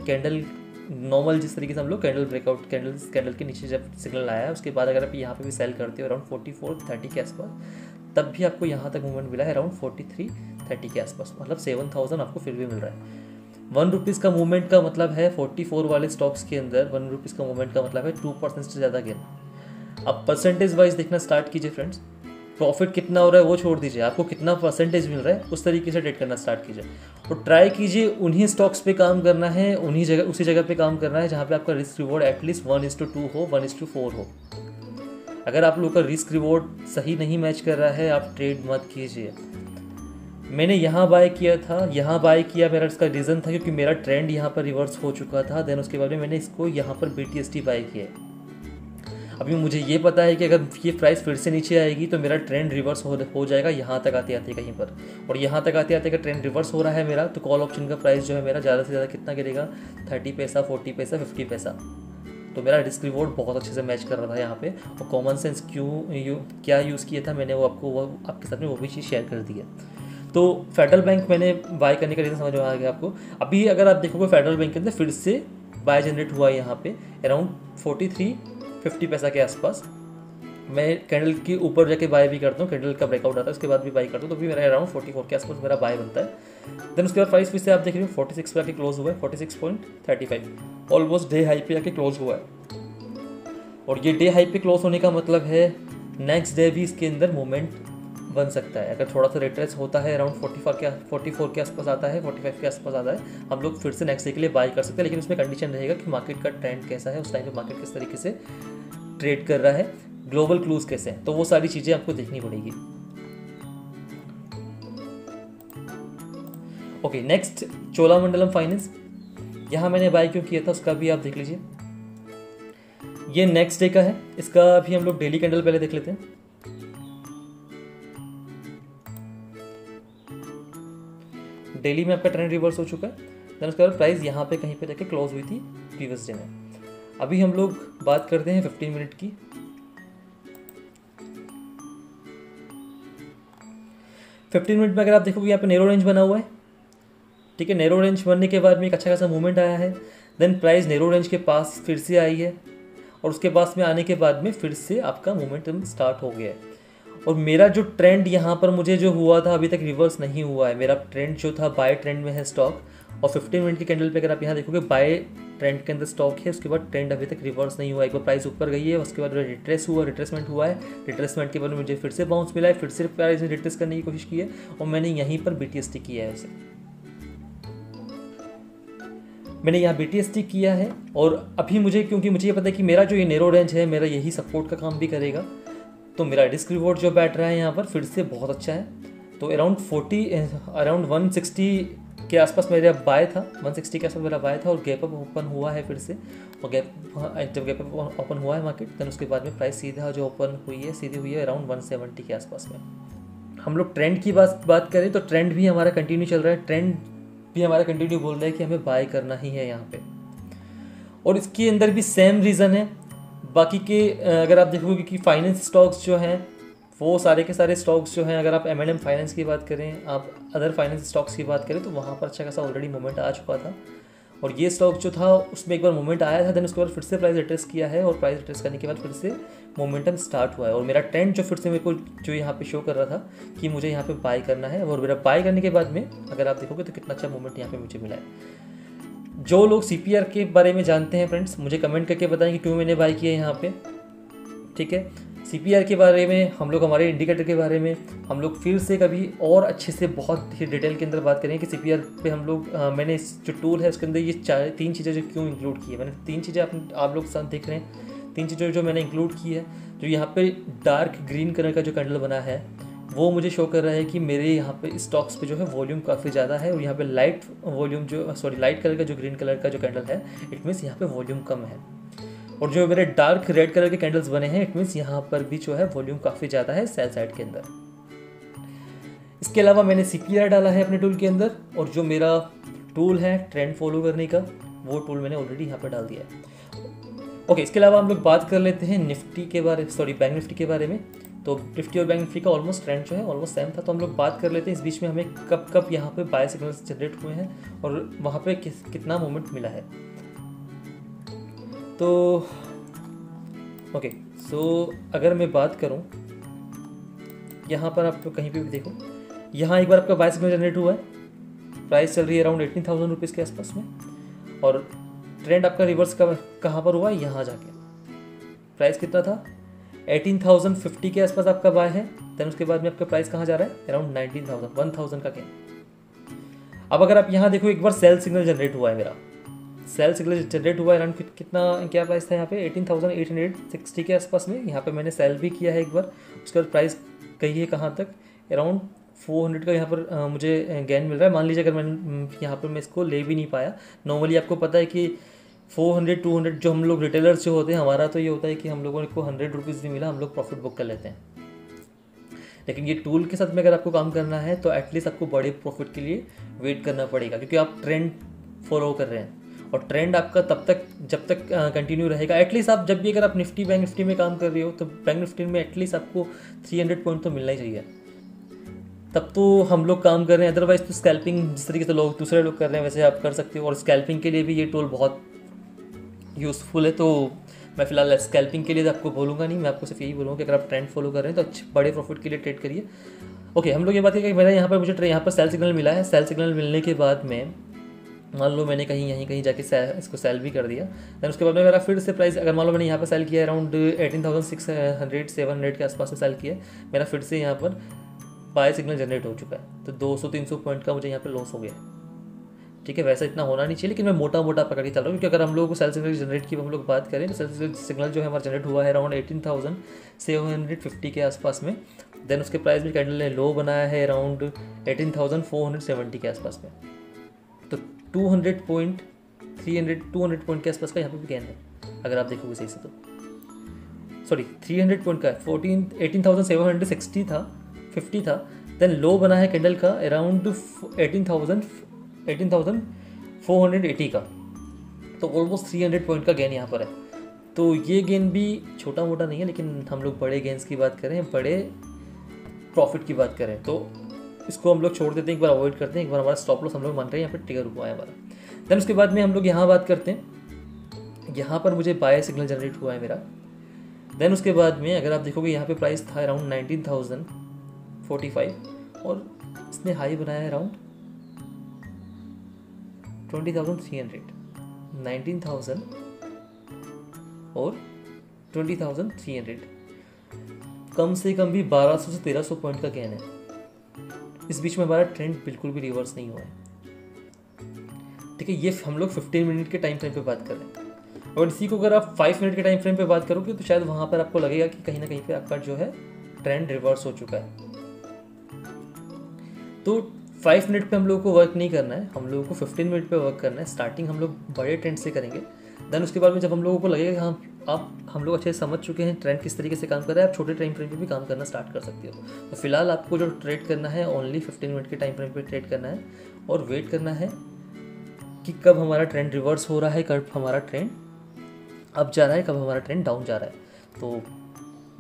कैंडल नॉर्मल जिस तरीके से हम लोग कैंडल ब्रेकआउट कैंडल के नीचे जब सिग्नल आया है उसके बाद अगर आप यहाँ पे भी सेल करते हो अराउंड 4430 के आसपास, तब भी आपको यहाँ तक मूवमेंट मिला है अराउंड 4330 के आसपास, मतलब 7000 आपको फिर भी मिल रहा है। 1 रुपीज़ का मूवमेंट का मतलब है 44 वाले स्टॉक्स के अंदर 1 रुपीज़ का मूवमेंट का मतलब है 2% से ज़्यादा गेन। अब परसेंटेज वाइज देखना स्टार्ट कीजिए फ्रेंड्स, प्रॉफिट कितना हो रहा है वो छोड़ दीजिए, आपको कितना परसेंटेज मिल रहा है उस तरीके से ट्रेड करना स्टार्ट कीजिए, और ट्राई कीजिए उन्हीं स्टॉक्स पे काम करना है, उसी जगह पे काम करना है जहाँ पे आपका रिस्क रिवॉर्ड एटलीस्ट 1:2 हो, 1:4 हो। अगर आप लोग का रिस्क रिवॉर्ड सही नहीं मैच कर रहा है, आप ट्रेड मत कीजिए। मैंने यहाँ बाय किया था, यहाँ बाय किया, मेरा इसका रीज़न था क्योंकि मेरा ट्रेंड यहाँ पर रिवर्स हो चुका था। देन उसके बाद में मैंने इसको यहाँ पर BTST बाय किया। अभी मुझे ये पता है कि अगर ये प्राइस फिर से नीचे आएगी तो मेरा ट्रेंड रिवर्स हो जाएगा यहाँ तक आते आते कहीं पर, और यहाँ तक आते आते का ट्रेंड रिवर्स हो रहा है मेरा, तो कॉल ऑप्शन का प्राइस जो है मेरा ज़्यादा से ज़्यादा कितना गिरेगा, 30 पैसा, 40 पैसा, 50 पैसा। तो मेरा रिस्क रिवॉर्ड बहुत अच्छे से मैच कर रहा था यहाँ पे, और कॉमन सेंस क्या यूज़ किया था मैंने, वो आपके साथ में वो भी चीज़ शेयर कर दी है। तो फेडरल बैंक मैंने बाय करने का रीज़न समझ में आ गया आपको। अभी अगर आप देखोगे फेडरल बैंक के अंदर फिर से बाय जनरेट हुआ है यहाँ पे अराउंड 4350 पैसा के आसपास। मैं कैंडल के ऊपर जाके बाय भी करता हूँ, कैंडल का ब्रेकआउट आता है उसके बाद भी बाय करता हूँ, तो भी मेरा अराउंड 44 के आसपास मेरा बाय बनता है। देन उसके बाद प्राइस फिर से आप देख रहे हो 46 पे आके क्लोज हुआ है, 46.35, ऑलमोस्ट डे हाई पे आके क्लोज हुआ है। और ये डे हाई पे क्लोज होने का मतलब है नेक्स्ट डे भी इसके अंदर मूवमेंट बन सकता है। अगर थोड़ा सा रिट्रेस होता है अराउंड 44 के आसपास आता है, 45 के आसपास आता है, हम लोग फिर से नेक्स्ट डे के लिए बाय कर सकते हैं, लेकिन उसमें कंडीशन रहेगा कि मार्केट का ट्रेंड कैसा है, उस टाइम पे मार्केट किस तरीके से ट्रेड कर रहा है, ग्लोबल क्लूज कैसे हैं, तो वो सारी चीज़ें आपको देखनी पड़ेगी। ओके, नेक्स्ट चोलामंडलम फाइनेंस, यहाँ मैंने बाय क्यों किया था उसका भी आप देख लीजिए। ये नेक्स्ट डे का है, इसका भी हम लोग डेली कैंडल पहले देख लेते हैं। डेली में आपका ट्रेंड रिवर्स हो चुका है। देन उसके बाद प्राइस यहाँ पे कहीं पे जाके क्लोज हुई थी प्रीवियस डे में। अभी हम लोग बात करते हैं 15 मिनट की। 15 मिनट में अगर आप देखोगे यहाँ पे नैरो रेंज बना हुआ है, ठीक है, नैरो रेंज बनने के बाद में एक अच्छा खासा मूवमेंट आया है। देन प्राइस नैरो रेंज के पास फिर से आई है, और उसके पास में आने के बाद में फिर से आपका मोमेंटम स्टार्ट हो गया है। और मेरा जो ट्रेंड यहाँ पर मुझे जो हुआ था अभी तक रिवर्स नहीं हुआ है। मेरा ट्रेंड जो था बाय ट्रेंड में है स्टॉक, और 15 मिनट के कैंडल पे अगर आप यहाँ देखोगे बाय ट्रेंड के अंदर स्टॉक है। उसके बाद ट्रेंड अभी तक रिवर्स नहीं हुआ, एक बार प्राइस ऊपर गई है, उसके बाद रिट्रेसमेंट हुआ है, रिट्रेसमेंट के बाद मुझे फिर से बाउंस मिला है, फिर से प्राइस ने रिट्रेस करने की कोशिश की है, और मैंने यहीं पर BTST किया है उसे, मैंने यहाँ BTST किया है। और अभी मुझे, क्योंकि मुझे ये पता है कि मेरा जो ये नैरो रेंज है मेरा यही सपोर्ट का काम भी करेगा, तो मेरा रिस्क रिवॉर्ड जो बैठ रहा है यहाँ पर फिर से बहुत अच्छा है। तो अराउंड 160 के आसपास मेरा बाय था, 160 के आसपास मेरा बाय था, और गैप अप ओपन हुआ है फिर से, और जब गैप अप ओपन हुआ है मार्केट, देन उसके बाद में प्राइस सीधा जो ओपन हुई है सीधी हुई है अराउंड 170 के आसपास में। हम लोग ट्रेंड की बात करें तो ट्रेंड भी हमारा कंटिन्यू चल रहा है, ट्रेंड भी हमारा कंटिन्यू बोल रहा है कि हमें बाय करना ही है यहाँ पे, और इसके अंदर भी सेम रीज़न है। बाकी के अगर आप देखोगे कि फाइनेंस स्टॉक्स जो हैं वो सारे के सारे स्टॉक्स जो हैं, अगर आप M&M फाइनेंस की बात करें, आप अदर फाइनेंस स्टॉक्स की बात करें, तो वहाँ पर अच्छा खासा ऑलरेडी मूवमेंट आ चुका था, और ये स्टॉक जो था उसमें एक बार मोमेंट आया था, देन उसके बाद फिर से प्राइस रिट्रेस किया है और प्राइस रिट्रेस करने के बाद फिर से मोमेंटम स्टार्ट हुआ है और मेरा ट्रेंड जो फिर से मेरे को जो यहाँ पे शो कर रहा था कि मुझे यहाँ पे बाय करना है, और मेरा बाय करने के बाद में अगर आप देखोगे तो कितना अच्छा मोमेंट यहाँ पे मुझे मिला है। जो लोग CPR के बारे में जानते हैं फ्रेंड्स, मुझे कमेंट करके बताएं कि क्यों मैंने बाय किया है यहाँ पे, ठीक है। CPR के बारे में हम लोग, हमारे इंडिकेटर के बारे में हम लोग फिर से कभी और अच्छे से बहुत ही डिटेल के अंदर बात करें कि CPR पे हम लोग मैंने इस जो टूल है उसके अंदर ये 3 चीज़ें जो क्यों इंक्लूड की है। मैंने 3 चीज़ें आप लोग साथ देख रहे हैं, 3 चीज़ें जो मैंने इंक्लूड की है। जो यहाँ पे डार्क ग्रीन कलर का जो कैंडल बना है वो मुझे शो कर रहा है कि मेरे यहाँ पे स्टॉक्स पे जो है वॉल्यूम काफ़ी ज़्यादा है, और यहाँ पे लाइट कलर का जो ग्रीन कलर का जो कैंडल है इट मीन्स यहाँ पे वॉल्यूम कम है। और जो मेरे डार्क रेड कलर के कैंडल्स बने हैं इट मीन्स यहाँ पर भी जो है वॉल्यूम काफ़ी ज़्यादा है सेल साइड के अंदर। इसके अलावा मैंने CPR डाला है अपने टूल के अंदर, और जो मेरा टूल है ट्रेंड फॉलो करने का वो टूल मैंने ऑलरेडी यहाँ पर डाल दिया है। ओके, इसके अलावा हम लोग बात कर लेते हैं बैंक निफ्टी के बारे में। तो निफ्टी और बैंक निफ्टी का ऑलमोस्ट ट्रेंड जो है ऑलमोस्ट सेम था, तो हम लोग बात कर लेते हैं इस बीच में हमें कब कब यहाँ पे बाय सिग्नल्स जनरेट हुए हैं और वहाँ पे कितना मोमेंट मिला है। तो ओके, सो अगर मैं बात करूं यहाँ पर आप कहीं पे भी देखो, यहाँ एक बार आपका बाय सिग्नल जनरेट हुआ है, प्राइस चल रही है अराउंड 18,000 रुपीज़ के आसपास में, और ट्रेंड आपका रिवर्स कहाँ पर हुआ है, यहाँ जाके प्राइस कितना था 18,050 के आसपास आपका बाय है। देन उसके बाद में आपका प्राइस कहाँ जा रहा है अराउंड 19,000 का गेन। अब अगर आप यहाँ देखो एक बार सेल सिग्नल जनरेट हुआ है, मेरा सेल सिग्नल जनरेट हुआ है अराउंड कितना, क्या प्राइस था यहाँ पे 18,860 के आसपास में। यहाँ पे मैंने सेल भी किया है एक बार, उसके बाद प्राइस गई है कहाँ तक अराउंड 400 का यहाँ पर मुझे गेन मिल रहा है। मान लीजिए अगर मैं यहाँ पर मैं इसको ले भी नहीं पाया, नॉर्मली आपको पता है कि 400-200 जो हम लोग रिटेलर्स जो होते हैं, हमारा तो ये होता है कि हम लोगों को 100 रुपीज़ भी मिला हम लोग प्रॉफिट बुक कर लेते हैं। लेकिन ये टूल के साथ में अगर आपको काम करना है तो एटलीस्ट आपको बड़े प्रॉफिट के लिए वेट करना पड़ेगा, क्योंकि आप ट्रेंड फॉलो कर रहे हैं और ट्रेंड आपका तब तक जब तक कंटिन्यू रहेगा। एटलीस्ट आप जब भी अगर आप बैंक निफ्टी में काम कर रहे हो तो बैंक निफ्टी में एटलीस्ट आपको 300 पॉइंट तो मिलना ही चाहिए, तब तो हम लोग काम कर रहे हैं। अदरवाइज तो स्कैल्पिंग जिस तरीके से दूसरे लोग कर रहे हैं वैसे आप कर सकते हो, और स्कैल्पिंग के लिए भी ये टूल बहुत यूज़फुल है। तो मैं फिलहाल स्कैल्पिंग के लिए आपको बोलूँगा नहीं, मैं आपको सिर्फ यही बोलूँगा कि अगर आप ट्रेंड फॉलो कर रहे हैं तो अच्छे बड़े प्रॉफिट के लिए ट्रेड करिए। ओके, हम लोग ये बात है कि मेरा यहाँ पर मुझे यहाँ पर सेल सिग्नल मिला है। सेल सिग्नल मिलने के बाद में मान लो मैंने कहीं जाके इसको सेल भी कर दिया, दैन उसके बाद में मेरा फिर से प्राइस, अगर मान लो मैंने यहाँ पर सेल किया अराउंड 18,600-700 के आसपास में सेल किया, मेरा फिर से यहाँ पर बाय सिग्नल जनरेट हो चुका है, तो 200-300 पॉइंट का मुझे यहाँ पर लॉस हो गया। ठीक है, वैसा इतना होना नहीं चाहिए, लेकिन मैं मोटा पकड़ के चल रहा हूँ, क्योंकि अगर हम लोगों को सेल सिग्नल जनरेट की हम लोग बात करें तो सेल सिग्नल जो है हमारा जनरेट हुआ है अराउंड 18,750 के आसपास में। देन उसके प्राइस भी कैंडल ने लो बनाया है अराउंड 18,470 के आसपास में, तो 200 पॉइंट के आसपास का यहाँ पे भी गेन है अगर आप देखोगे सही से। तो सॉरी 300 पॉइंट का 18,760 था, 50 था। देन लो बना है कैंडल का अराउंड 18,480 का, तो ऑलमोस्ट 300 पॉइंट का गेन यहाँ पर है। तो ये गेन भी छोटा मोटा नहीं है, लेकिन हम लोग बड़े गेंस की बात करें, बड़े प्रॉफिट की बात करें, तो इसको हम लोग छोड़ देते हैं, एक बार अवॉइड करते हैं। एक बार हमारा स्टॉप लॉस हम लोग मान रहे हैं यहाँ पर ट्रिगर हुआ है हमारा। देन उसके बाद में हम लोग यहाँ बात करते हैं, यहाँ पर मुझे बाय सिग्नल जनरेट हुआ है मेरा। देन उसके बाद में अगर आप देखोगे यहाँ पे प्राइस था अराउंड 19,045 और इसने हाई बनाया है अराउंड 20,300, 19,000 और 20,300, कम से कम भी 1200 से 1300 पॉइंट का गेन है। इस बीच में हमारा ट्रेंड बिल्कुल भी रिवर्स नहीं हुआ है। ठीक है, ये हम लोग 15 मिनट के टाइम फ्रेम पे बात कर रहे हैं, और इसी को अगर आप 5 मिनट के टाइम फ्रेम पे बात करोगे तो शायद वहाँ पर आपको लगेगा कि कहीं ना कहीं पे आपका जो है ट्रेंड रिवर्स हो चुका है। तो 5 मिनट पे हम लोगों को वर्क नहीं करना है, हम लोगों को 15 मिनट पे वर्क करना है। स्टार्टिंग हम लोग बड़े ट्रेंड से करेंगे, देन उसके बाद में जब हम लोगों को लगेगा कि हम लोग अच्छे से समझ चुके हैं ट्रेंड किस तरीके से काम कर रहा है, आप छोटे टाइम फ्रेम पे भी काम करना स्टार्ट कर सकते हो। तो फिलहाल आपको जो ट्रेड करना है ओनली 15 मिनट के टाइम फ्रेम पे ट्रेड करना है, और वेट करना है कि कब हमारा ट्रेंड रिवर्स हो रहा है, कब हमारा ट्रेंड अप जा रहा है, कब हमारा ट्रेंड डाउन जा रहा है। तो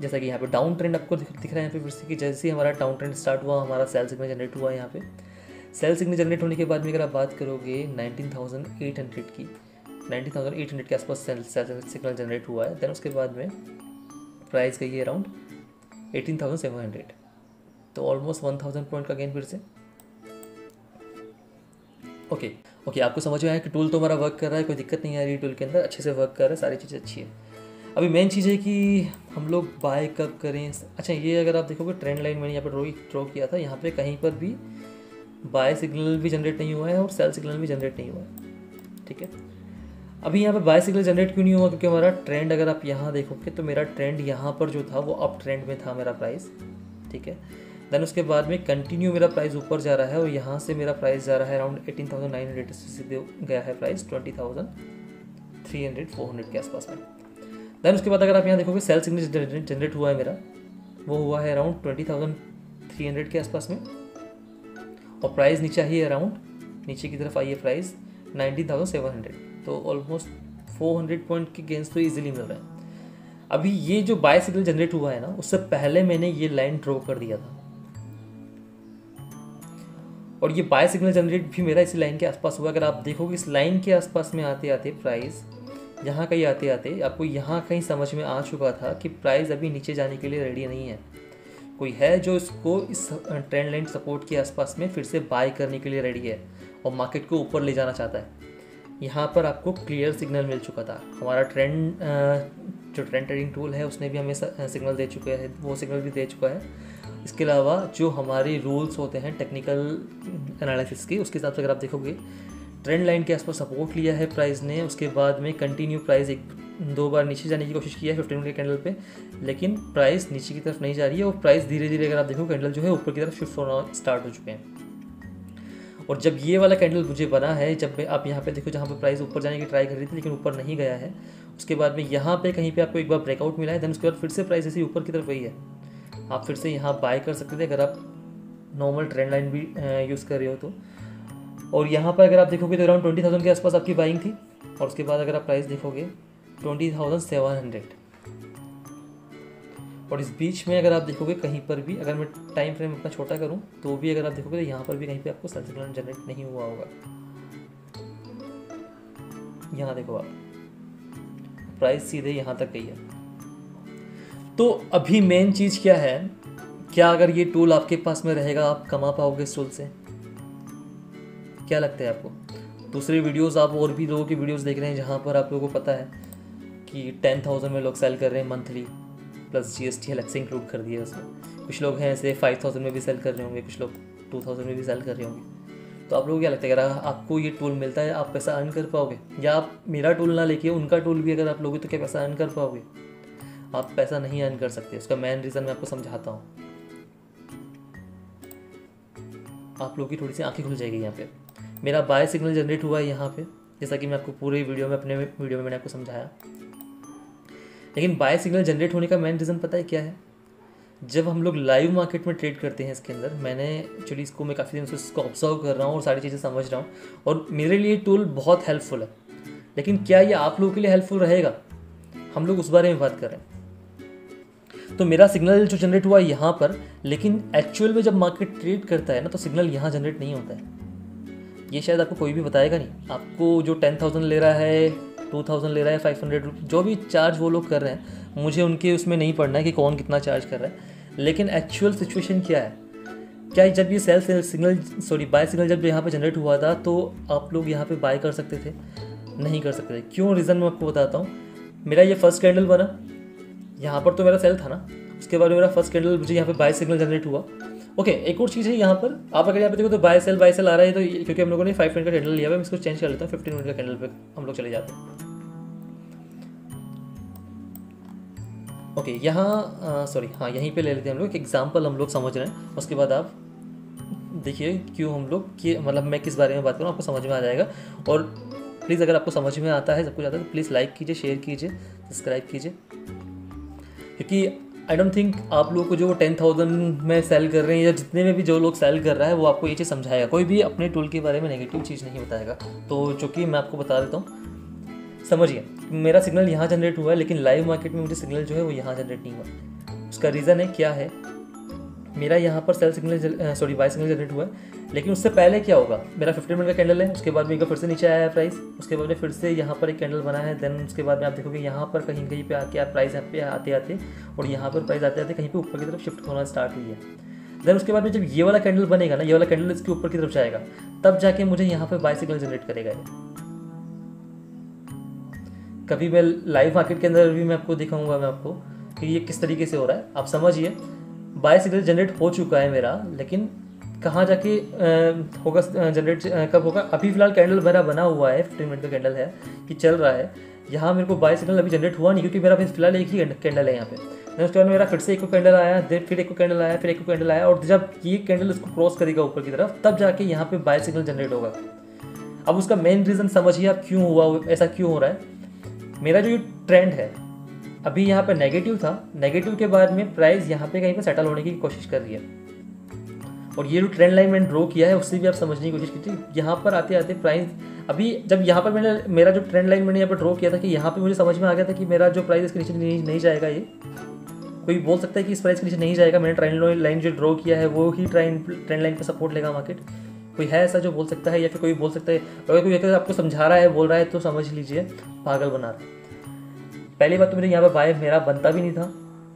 जैसा कि यहाँ पे डाउन ट्रेंड आपको दिख रहा है यहाँ पे फिर से, कि जैसे ही हमारा डाउन ट्रेंड स्टार्ट हुआ, हमारा सेल सिग्नल जनरेट हुआ है यहाँ पे। सेल सिग्नल जनरेट होने के बाद में अगर आप बात करोगे 19,800 की, 19,800 के आसपास सेल सिग्नल जनरेट हुआ है। देन उसके बाद में प्राइस गई है अराउंड 18,700, तो ऑलमोस्ट 1,000 पॉइंट का गेन फिर से। ओके, आपको समझ में आया कि टूल तो हमारा वर्क कर रहा है, कोई दिक्कत नहीं आ रही टूल के अंदर, अच्छे से वर्क कर रहा है, सारी चीज़ें अच्छी है। अभी मेन चीज़ है कि हम लोग बाय कब करें। अच्छा, ये अगर आप देखोगे ट्रेंड लाइन मैंने यहाँ पर ड्रॉ किया था, यहाँ पे कहीं पर भी बाय सिग्नल भी जनरेट नहीं हुआ है और सेल सिग्नल भी जनरेट नहीं हुआ है, ठीक है। अभी यहाँ पे बाय सिग्नल जनरेट क्यों नहीं हुआ, क्योंकि हमारा ट्रेंड अगर आप यहाँ देखोगे तो मेरा ट्रेंड यहाँ पर जो था वो अप ट्रेंड में था मेरा प्राइस, ठीक है। देन उसके बाद में कंटिन्यू मेरा प्राइस ऊपर जा रहा है और यहाँ से मेरा प्राइस जा रहा है अराउंड 18,900 से सीधे गया है प्राइस 20,300 400 के आसपास में। देन उसके बाद अगर आप यहाँ देखोगे सेल सिग्नल जनरेट हुआ है मेरा, वो हुआ है अराउंड 20,300 के आसपास में, और प्राइस नीचे ही अराउंड नीचे की तरफ आई है प्राइस 19,700, तो ऑलमोस्ट 400 पॉइंट के गेंस तो ईजिली मिल रहे हैं। अभी ये जो बाय सिग्नल जनरेट हुआ है ना, उससे पहले मैंने ये लाइन ड्रॉ कर दिया था, और ये बाय सिग्नल जनरेट भी मेरा इसी लाइन के आसपास हुआ। अगर आप देखोगे इस लाइन के आसपास में आते आते प्राइस यहाँ कहीं आते आते आपको यहाँ कहीं समझ में आ चुका था कि प्राइस अभी नीचे जाने के लिए रेडी नहीं है। कोई है जो इसको इस ट्रेंड लाइन सपोर्ट के आसपास में फिर से बाय करने के लिए रेडी है और मार्केट को ऊपर ले जाना चाहता है। यहाँ पर आपको क्लियर सिग्नल मिल चुका था। हमारा जो ट्रेंड ट्रेडिंग टूल है उसने भी हमें सिग्नल दे चुका है, वो सिग्नल भी दे चुका है। इसके अलावा जो हमारे रूल्स होते हैं टेक्निकल एनालिसिस के, उसके हिसाब से अगर आप देखोगे ट्रेंड लाइन के आसपास सपोर्ट लिया है प्राइस ने, उसके बाद में कंटिन्यू प्राइस 1-2 बार नीचे जाने की कोशिश की है 15 मिनट के कैंडल पे, लेकिन प्राइस नीचे की तरफ नहीं जा रही है और प्राइस धीरे धीरे अगर आप देखो कैंडल जो है ऊपर की तरफ शिफ्ट होना स्टार्ट हो चुके हैं। और जब ये वाला कैंडल मुझे बना है, जब आप यहाँ पे देखो जहाँ पे प्राइस ऊपर जाने की ट्राई कर रही थी लेकिन ऊपर नहीं गया है, उसके बाद में यहाँ पे कहीं पे आपको एक बार ब्रेकआउट मिला है, देन उसके बाद फिर से प्राइस ऐसी ऊपर की तरफ गई है। आप फिर से यहाँ बाय कर सकते थे अगर आप नॉर्मल ट्रेंड लाइन भी यूज़ कर रहे हो तो। और यहाँ पर अगर आप देखोगे तो अराउंड 20,000 के आसपास आपकी बाइंग थी, और उसके बाद अगर आप प्राइस देखोगे 20,700, और इस बीच में अगर आप देखोगे कहीं पर भी, अगर मैं टाइम फ्रेम अपना छोटा करूं तो भी अगर आप देखोगे तो यहाँ पर भी कहीं पे आपको सेल सिग्नल जनरेट नहीं हुआ होगा। यहाँ देखो आप, प्राइस सीधे यहाँ तक गई है। तो अभी मेन चीज़ क्या है, क्या अगर ये टूल आपके पास में रहेगा आप कमा पाओगे इस टूल से? क्या लगता है आपको? दूसरे वीडियोस आप और भी लोगों की वीडियोस देख रहे हैं जहाँ पर आप लोगों को पता है कि 10,000 में लोग सेल कर रहे हैं मंथली, प्लस GST अलग से इंक्लूड कर दिया उसमें। कुछ लोग हैं ऐसे 5,000 में भी सेल कर रहे होंगे, कुछ लोग 2,000 में भी सेल कर रहे होंगे। तो आप लोगों को क्या लगता है, अगर आपको ये टूल मिलता है आप पैसा अर्न कर पाओगे? या आप मेरा टूल ना लेके उनका टूल भी अगर आप लोगे तो क्या पैसा अर्न कर पाओगे? आप पैसा नहीं अर्न कर सकते। उसका मेन रीज़न मैं आपको समझाता हूँ, आप लोगों की थोड़ी सी आंखें खुल जाएगी। यहाँ पे मेरा बाय सिग्नल जनरेट हुआ है यहाँ पे, जैसा कि मैं आपको पूरे वीडियो में अपने वीडियो में मैंने आपको समझाया। लेकिन बाय सिग्नल जनरेट होने का मेन रीज़न पता है क्या है? जब हम लोग लाइव मार्केट में ट्रेड करते हैं इसके अंदर, मैंने एक्चुअली इसको मैं काफ़ी दिनों से इसको ऑब्जर्व कर रहा हूँ और सारी चीज़ें समझ रहा हूँ, और मेरे लिए टूल बहुत हेल्पफुल है। लेकिन क्या ये आप लोगों के लिए हेल्पफुल रहेगा? हम लोग उस बारे में बात कर रहे हैं। तो मेरा सिग्नल जो जनरेट हुआ यहाँ पर, लेकिन एक्चुअल में जब मार्केट ट्रेड करता है ना तो सिग्नल यहाँ जनरेट नहीं होता है। ये शायद आपको कोई भी बताएगा नहीं। आपको जो 10,000 ले रहा है, 2,000 ले रहा है, 500 जो भी चार्ज वो लोग कर रहे हैं, मुझे उनके उसमें नहीं पढ़ना है कि कौन कितना चार्ज कर रहा है। लेकिन एक्चुअल सिचुएशन क्या है, क्या जब ये बाय सिग्नल जब यहाँ पे जनरेट हुआ था तो आप लोग यहाँ पे बाय कर सकते थे? नहीं कर सकते थे। क्यों? रीज़न मैं आपको बताता हूँ। मेरा ये फर्स्ट कैंडल बना, यहाँ पर तो मेरा सेल था ना, उसके बाद मेरा फर्स्ट कैंडल मुझे यहाँ पे बाय सिग्नल जनरेट हुआ। ओके, एक और चीज़ है यहाँ पर, आप अगर यहाँ पे देखो तो बाय सेल आ रहा है, तो क्योंकि हम लोगों ने 5 मिनट का कैंडल लिया है, मैं इसको चेंज कर लेता हूँ, 15 मिनट का कैंडल पे हम लोग चले जाते हैं। ओके, यहाँ यहीं पे ले लेते हैं हम लोग, एक एग्जाम्पल हम लोग समझ रहे हैं, उसके बाद आप देखिए क्यों हम लोग मतलब मैं किस बारे में बात करूँ आपको समझ में आ जाएगा। और प्लीज़ अगर आपको समझ में आता है, सब कुछ आता है, तो प्लीज़ लाइक कीजिए, शेयर कीजिए, सब्सक्राइब कीजिए, क्योंकि आई डोंट थिंक आप लोगों को जो 10,000 में सेल कर रहे हैं या जितने में भी जो लोग सेल कर रहा है वो आपको ये चीज़ समझाएगा। कोई भी अपने टूल के बारे में नेगेटिव चीज़ नहीं बताएगा। तो चूँकि मैं आपको बता देता हूँ, समझिए मेरा सिग्नल यहाँ जनरेट हुआ है, लेकिन लाइव मार्केट में मुझे सिग्नल जो है वो यहाँ जनरेट नहीं हुआ। उसका रीज़न है क्या है, मेरा यहाँ पर cell signal by signal generate हुआ है, लेकिन उससे पहले क्या होगा, मेरा 15 मिनट का कैंडल है, उसके बाद में एक बार फिर से नीचे आया है प्राइस, उसके बाद में फिर से यहाँ पर एक कैंडल बना है, देन उसके बाद में आप देखोगे यहाँ पर कहीं कहीं पे आके आप प्राइस यहाँ पे आते आते और यहाँ पर प्राइस आते आते कहीं पे ऊपर की तरफ शिफ्ट होना स्टार्ट हुई है। देन उसके बाद में जब ये वाला कैंडल बनेगा ना, ये वाला कैंडल इसके ऊपर की तरफ जाएगा, तब जाके मुझे यहाँ पे बाय सिग्नल जनरेट करेगा ये। कभी मैं लाइव मार्केट के अंदर भी मैं आपको दिखाऊंगा मैं आपको कि ये किस तरीके से हो रहा है। आप समझिए बाय सिग्नल जनरेट हो चुका है मेरा, लेकिन कहाँ जाके होगा जनरेट कब होगा। अभी फिलहाल कैंडल मेरा बना हुआ है, 15 मिनट का कैंडल है कि चल रहा है। यहाँ मेरे को बाय सिग्नल अभी जनरेट हुआ नहीं, क्योंकि मेरा फिलहाल एक ही कैंडल है यहाँ पे। उसके बाद मेरा फिर से एक को कैंडल आया, फिर एक को कैंडल आया, फिर एक को कैंडल आया, और जब ये कैंडल इसको क्रॉस करेगा ऊपर की तरफ, तब जाके यहाँ पे बाय सिग्नल जनरेट होगा। अब उसका मेन रीज़न समझिए आप क्यों हुआ, ऐसा क्यों हो रहा है। मेरा जो ये ट्रेंड है अभी यहाँ पे नेगेटिव था, नेगेटिव के बाद में प्राइस यहाँ पे कहीं पे सेटल होने की कोशिश कर रही है, और ये जो ट्रेंड लाइन मैंने ड्रॉ किया है उससे भी आप समझने की कोशिश कीजिए। यहाँ पर आते आते प्राइस अभी जब यहाँ पर मेरा जो ट्रेंड लाइन मैंने यहाँ पर ड्रॉ किया था कि यहाँ पे मुझे समझ में आ गया था कि मेरा जो प्राइस इसके नीचे नहीं जाएगा। ये कोई बोल सकता है कि इस प्राइस के नीचे नहीं जाएगा, मैंने ट्रेंड लाइन जो ड्रॉ किया है वो ही ट्रेंड लाइन पर सपोर्ट लेगा मार्केट। कोई है ऐसा जो बोल सकता है, या फिर कोई बोल सकता है, अगर कोई अगर आपको समझा रहा है बोल रहा है तो समझ लीजिए पागल बना रहा है। पहली बात तो मेरे यहाँ पर बाय मेरा बनता भी नहीं था,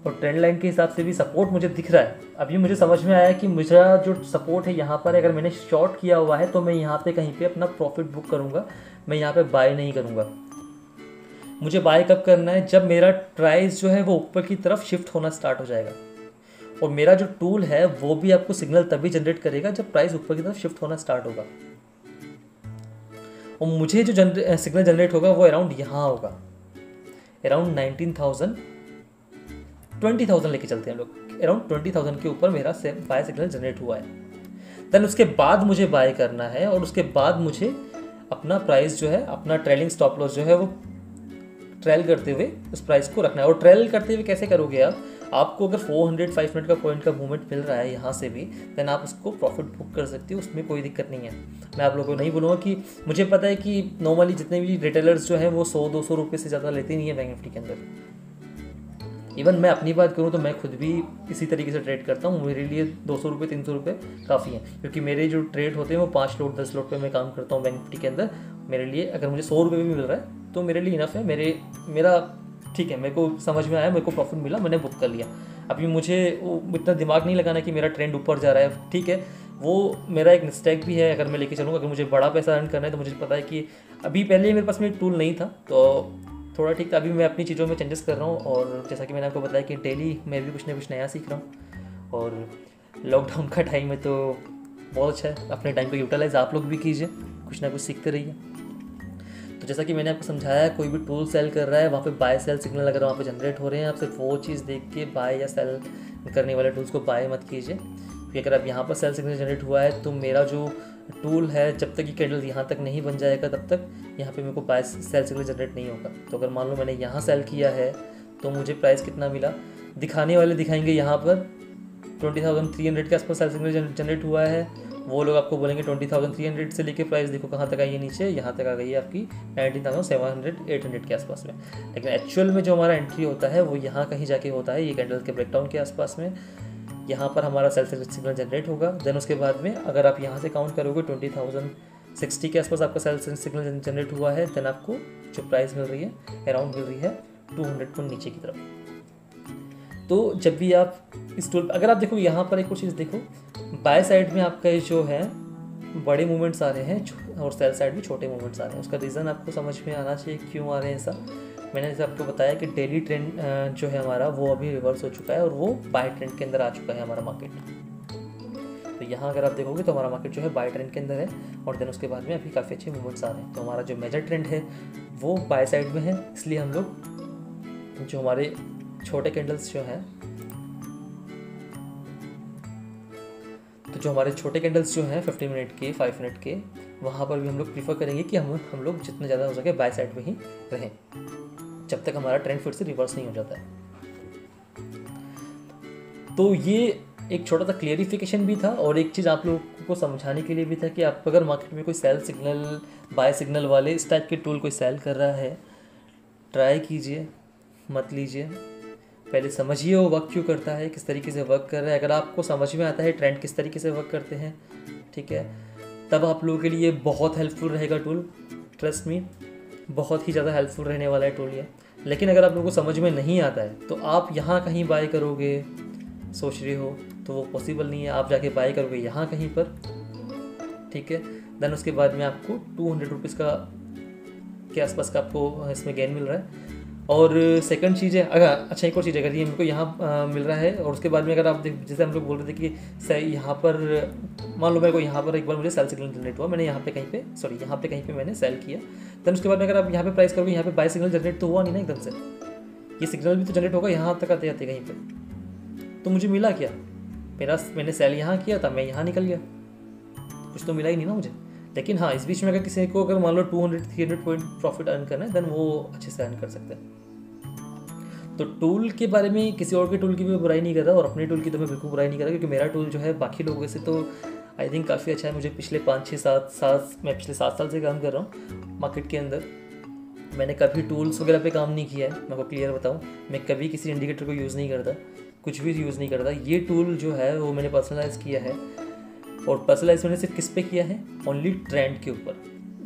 और ट्रेंड लाइन के हिसाब से भी सपोर्ट मुझे दिख रहा है। अभी मुझे समझ में आया कि मेरा जो सपोर्ट है यहाँ पर अगर मैंने शॉर्ट किया हुआ है तो मैं यहाँ पे कहीं पे अपना प्रॉफिट बुक करूँगा, मैं यहाँ पे बाय नहीं करूँगा। मुझे बाय कब करना है, जब मेरा प्राइस जो है वो ऊपर की तरफ शिफ्ट होना स्टार्ट हो जाएगा। और मेरा जो टूल है वो भी आपको सिग्नल तभी जनरेट करेगा जब प्राइस ऊपर की तरफ शिफ्ट होना स्टार्ट होगा। और मुझे जो सिग्नल जनरेट होगा वो अराउंड यहाँ होगा, अराउंड 19,000 20,000 लेके चलते हैं हम लोग, अराउंड 20,000 के ऊपर मेरा बाय सिग्नल जनरेट हुआ है। देन उसके बाद मुझे बाय करना है, और उसके बाद मुझे अपना प्राइस जो है, अपना ट्रेलिंग स्टॉप लॉस जो है वो ट्रेल करते हुए उस प्राइस को रखना है। और ट्रेल करते हुए कैसे करोगे आप, आपको अगर 400 5 मिनट का पॉइंट का मूवमेंट मिल रहा है यहाँ से भी, देन आप उसको प्रॉफिट बुक कर सकते हो, उसमें कोई दिक्कत नहीं है। मैं आप लोगों को नहीं बोलूँगा कि मुझे पता है कि नॉर्मली जितने भी रिटेलर्स जो हैं वो 100-200 रुपये से ज़्यादा लेते नहीं है बैंक निफ्टी के अंदर। इवन मैं अपनी बात करूँ तो मैं खुद भी इसी तरीके से ट्रेड करता हूँ। मेरे लिए 200 रुपये 300 रुपये काफ़ी हैं, क्योंकि मेरे जो ट्रेड होते हैं वो 5 लोट 10 लोट पे मैं काम करता हूँ बैंक निफ्टी के अंदर। मेरे लिए अगर मुझे 100 रुपये भी मिल रहा है तो मेरे लिए इनफ है, मेरा ठीक है, मेरे को समझ में आया, मेरे को प्रॉफिट मिला, मैंने बुक कर लिया। अभी मुझे वो इतना दिमाग नहीं लगाना कि मेरा ट्रेंड ऊपर जा रहा है, ठीक है, वो मेरा एक मिस्टेक भी है। अगर मैं लेके चलूँगा, अगर मुझे बड़ा पैसा अर्न करना है तो मुझे पता है कि अभी पहले मेरे पास में टूल नहीं था, तो थोड़ा ठीक था। अभी मैं अपनी चीज़ों में चेंजेस कर रहा हूँ, और जैसा कि मैंने आपको बताया कि डेली मैं भी कुछ ना कुछ नया सीख रहा हूँ। और लॉकडाउन का टाइम है तो बहुत अच्छा है, अपने टाइम को यूटिलाइज आप लोग भी कीजिए, कुछ ना कुछ सीखते रहिए। तो जैसा कि मैंने आपको समझाया, कोई भी टूल सेल कर रहा है वहाँ पे बाय सेल सिग्नल अगर वहाँ पे जनरेट हो रहे हैं, आप सिर्फ वो चीज़ देख के बाय या सेल करने वाले टूल्स को बाय मत कीजिए। क्योंकि अगर आप यहाँ पर सेल सिग्नल जनरेट हुआ है तो मेरा जो टूल है, जब तक ये कैंडल यहाँ तक नहीं बन जाएगा तब तक यहाँ पे मेरे को बाय सेल सिग्नल जनरेट नहीं होगा। तो अगर मान लो मैंने यहाँ सेल किया है तो मुझे प्राइस कितना मिला, दिखाने वाले दिखाएंगे यहाँ पर 20,300 के आसपास सेल सिग्नल जनरेट हुआ है। वो लोग आपको बोलेंगे 20,300 से लेके प्राइस देखो कहाँ तक आई है, नीचे यहाँ तक आ गई है आपकी 19,700-800 के आसपास में। लेकिन एक्चुअल में जो हमारा एंट्री होता है वो यहाँ कहीं जाके होता है, ये कैंडल के ब्रेकडाउन के आसपास में। यहाँ पर हमारा सेल सिग्नल जनरेट होगा। देन उसके बाद में अगर आप यहाँ से काउंट करोगे 20,060 के आसपास आपका सेल सिग्नल जनरेट हुआ है, देन आपको जो प्राइस मिल रही है अराउंड मिल रही है 200 पॉइंट नीचे की तरफ। तो जब भी आप इस टूल, अगर आप देखो यहाँ पर एक और चीज़ देखो, बाय साइड में आपका जो है बड़े मूवमेंट्स आ रहे हैं और सेल साइड में छोटे मूवमेंट्स आ रहे हैं। उसका रीज़न आपको समझ में आना चाहिए क्यों आ रहे हैं ऐसा। मैंने जैसे आपको बताया कि डेली ट्रेंड जो है हमारा वो अभी रिवर्स हो चुका है और वो बाय ट्रेंड के अंदर आ चुका है हमारा मार्केट। तो यहाँ अगर आप देखोगे तो हमारा मार्केट जो है बाय ट्रेंड के अंदर है, और देन उसके बाद में अभी काफ़ी अच्छे मूवमेंट्स आ रहे हैं। तो हमारा जो मेजर ट्रेंड है वो बाय साइड में है, इसलिए हम लोग जो हमारे छोटे कैंडल्स जो हैं, तो जो हमारे छोटे कैंडल्स जो हैं 50 मिनट के 5 मिनट के, वहाँ पर भी हम लोग प्रीफर करेंगे कि हम लोग जितना ज़्यादा हो सके बाय साइड में ही रहें, जब तक हमारा ट्रेंड फिर से रिवर्स नहीं हो जाता है। तो ये एक छोटा सा क्लियरिफिकेशन भी था, और एक चीज़ आप लोगों को समझाने के लिए भी था कि आप अगर मार्केट में कोई सेल सिग्नल बाय सिग्नल वाले इस टाइप के टूल कोई सेल कर रहा है, ट्राई कीजिए, मत लीजिए। पहले समझिए वो वर्क क्यों करता है, किस तरीके से वर्क कर रहा है। अगर आपको समझ में आता है ट्रेंड किस तरीके से वर्क करते हैं, ठीक है, तब आप लोगों के लिए बहुत हेल्पफुल रहेगा टूल। ट्रस्ट मी, बहुत ही ज़्यादा हेल्पफुल रहने वाला है टूल ये। लेकिन अगर आप लोगों को समझ में नहीं आता है तो आप यहाँ कहीं बाय करोगे सोच रहे हो, तो वो पॉसिबल नहीं है। आप जाके बाय करोगे यहाँ कहीं पर, ठीक है, देन उसके बाद में आपको 200 रुपीज़ का के आसपास का आपको इसमें गेन मिल रहा है। और सेकंड चीज़ है, अगर अच्छा एक और चीज़, अगर ये मेरे को यहाँ मिल रहा है और उसके बाद में अगर आप जैसे हम लोग बोल रहे थे कि यहाँ पर मान लो मेरे को यहाँ पर एक बार मुझे सेल सिग्नल जनरेट हुआ, मैंने यहाँ पे कहीं पे मैंने सेल किया, देन उसके बाद में अगर आप यहाँ पे प्राइस करोगे, यहाँ पे बाय सिग्नल जनरेट तो हुआ नहीं ना एकदम से, ये सिग्नल भी तो जनरेट होगा यहाँ तक आते आते कहीं पर। तो मुझे मिला क्या, मैंने सेल यहाँ किया था, मैं यहाँ निकल गया, कुछ तो मिला ही नहीं ना मुझे। लेकिन हाँ, इस बीच में अगर किसी को अगर मान लो 200-300 पॉइंट प्रॉफिट अर्न करना है, देन वो अच्छे से अर्न कर सकते हैं। तो टूल के बारे में किसी और के टूल की भी बुराई नहीं कर रहा, और अपने टूल की तो मैं बिल्कुल बुराई नहीं कर रहा, क्योंकि मेरा टूल जो है बाकी लोगों से तो आई थिंक काफ़ी अच्छा है। मुझे पिछले 5-6-7 मैं पिछले 7 साल से काम कर रहा हूँ मार्केट के अंदर। मैंने कभी टूल्स वगैरह पे काम नहीं किया है, मैं आपको क्लियर बताऊँ, मैं कभी किसी इंडिकेटर को यूज़ नहीं करता, कुछ भी यूज़ नहीं करता। ये टूल जो है वो मैंने पर्सनलाइज़ किया है, और पर्सनलाइज मैंने सिर्फ किस पे किया है, ओनली ट्रेंड के ऊपर।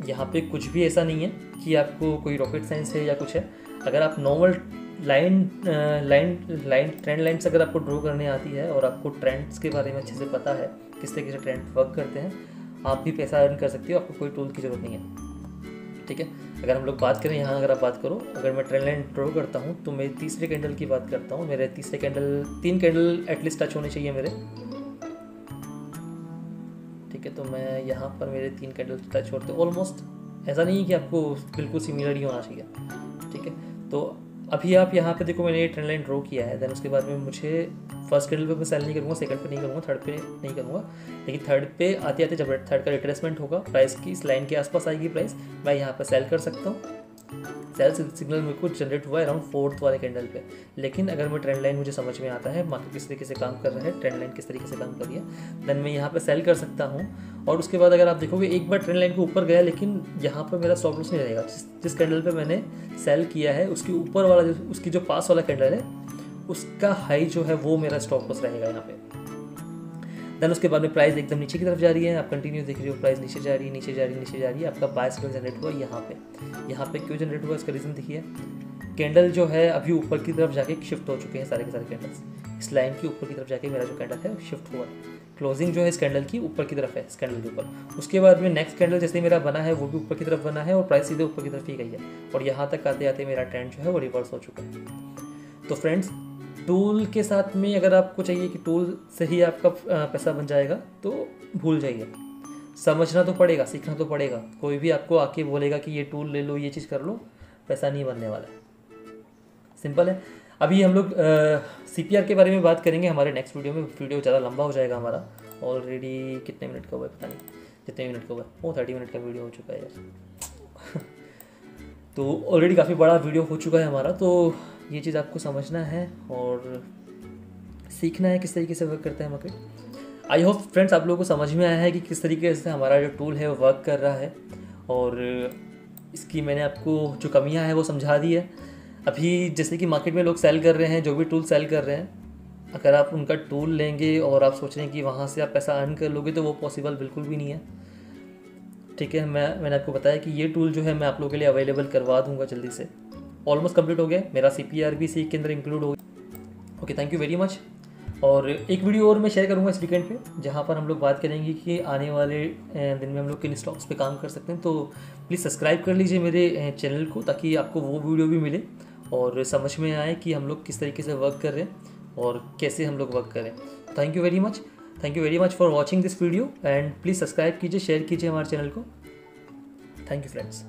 यहाँ पे कुछ भी ऐसा नहीं है कि आपको कोई रॉकेट साइंस है या कुछ है। अगर आप नॉर्मल ट्रेंड लाइन्स अगर आपको ड्रॉ करने आती है और आपको ट्रेंड्स के बारे में अच्छे से पता है किस तरीके से ट्रेंड वर्क करते हैं, आप भी पैसा अर्न कर सकते हो, आपको कोई टूल की ज़रूरत नहीं है, ठीक है। अगर हम लोग बात करें यहाँ, अगर आप बात करो, अगर मैं ट्रेंड लाइन ड्रॉ करता हूँ तो मैं तीसरे कैंडल की बात करता हूँ, मेरे तीसरे कैंडल 3 कैंडल एटलीस्ट टच होने चाहिए मेरे, ठीक है। तो मैं यहाँ पर मेरे 3 कैंडल टच होते ऑलमोस्ट, ऐसा नहीं है कि आपको बिल्कुल सिमिलर ही होना चाहिए, ठीक है। तो अभी आप यहाँ पे देखो, मैंने ये ट्रेंड लाइन ड्रॉ किया है, देन उसके बाद में मुझे फर्स्ट कैंडल पे मैं सेल नहीं करूँगा, सेकंड पे नहीं करूँगा, थर्ड पे नहीं करूँगा, लेकिन थर्ड पे आते आते जब थर्ड का रिट्रेसमेंट होगा, प्राइस की इस लाइन के आसपास आएगी प्राइस, मैं यहाँ पर सेल कर सकता हूँ। सेल सिग्नल मेरे को जनरेट हुआ है अराउंड 4th वाले कैंडल पे। लेकिन अगर मैं ट्रेंड लाइन मुझे समझ में आता है मार्केट किस तरीके से काम कर रहा है, ट्रेंड लाइन किस तरीके से काम कर रही है, देन मैं यहाँ पे सेल कर सकता हूँ। और उसके बाद अगर आप देखोगे एक बार ट्रेंड लाइन के ऊपर गया, लेकिन यहाँ पर मेरा स्टॉप लॉस नहीं रहेगा। जिस कैंडल पे मैंने सेल किया है उसके ऊपर वाला उसकी जो पास वाला कैंडल है उसका हाई जो है वो मेरा स्टॉप लॉस रहेगा यहाँ पे। देन उसके बाद में प्राइस एकदम नीचे की तरफ जा रही है, आप कंटिन्यू देख रहे हो, प्राइस नीचे जा रही है, नीचे जा रही है, नीचे जा रही है। आपका बाय सिग्नल जनरेट हुआ यहाँ पे क्यों जनरेट हुआ, इसका रीज़न देखिए, कैंडल जो है अभी ऊपर की तरफ जाके शिफ्ट हो चुके हैं सारे के सारे कैंडल्स, इस लाइन की ऊपर की तरफ जाके मेरा जो कैंडल है शिफ्ट हुआ, क्लोजिंग जो है इस कैंडल की ऊपर की तरफ है, इस कैंडल के ऊपर। उसके बाद में नेक्स्ट कैंडल जैसे मेरा बना है वो भी ऊपर की तरफ बना है, और प्राइस सीधे ऊपर की तरफ ही गई है, और यहाँ तक आते आते मेरा ट्रेंड जो है वो रिवर्स हो चुका है। तो फ्रेंड्स, टूल के साथ में अगर आपको चाहिए कि टूल से ही आपका पैसा बन जाएगा तो भूल जाइए, समझना तो पड़ेगा, सीखना तो पड़ेगा। कोई भी आपको आके बोलेगा कि ये टूल ले लो, ये चीज़ कर लो, पैसा नहीं बनने वाला है, सिंपल है। अभी हम लोग CPR के बारे में बात करेंगे हमारे नेक्स्ट वीडियो में। वीडियो ज़्यादा लंबा हो जाएगा हमारा, ऑलरेडी कितने मिनट का हुआ है पता नहीं, जितने मिनट का हुआ है वो 30 मिनट का वीडियो हो चुका है यार तो ऑलरेडी काफ़ी बड़ा वीडियो हो चुका है हमारा। तो ये चीज़ आपको समझना है और सीखना है किस तरीके से वर्क करता है मार्केट। आई होप फ्रेंड्स आप लोगों को समझ में आया है कि किस तरीके से हमारा जो टूल है वो वर्क कर रहा है, और इसकी मैंने आपको जो कमियां हैं वो समझा दी है। अभी जैसे कि मार्केट में लोग सेल कर रहे हैं, जो भी टूल सेल कर रहे हैं, अगर आप उनका टूल लेंगे और आप सोच रहे हैं कि वहाँ से आप पैसा अर्न कर लोगे तो वो पॉसिबल बिल्कुल भी नहीं है, ठीक है। मैंने आपको बताया कि ये टूल जो है मैं आप लोगों के लिए अवेलेबल करवा दूंगा जल्दी से। ऑलमोस्ट कंप्लीट हो गया, मेरा CPR भी इसी के अंदर इंक्लूड हो गया। Okay, thank you very much. और एक वीडियो और मैं शेयर करूंगा इस वीकेंड पे, जहां पर हम लोग बात करेंगे कि आने वाले दिन में हम लोग किन स्टॉक्स पे काम कर सकते हैं। तो प्लीज़ सब्सक्राइब कर लीजिए मेरे चैनल को, ताकि आपको वो वीडियो भी मिले और समझ में आए कि हम लोग किस तरीके से वर्क कर रहे हैं और कैसे हम लोग वर्क करें। Thank you very much for watching this video, and please subscribe कीजिए, शेयर कीजिए हमारे चैनल को। Thank you friends.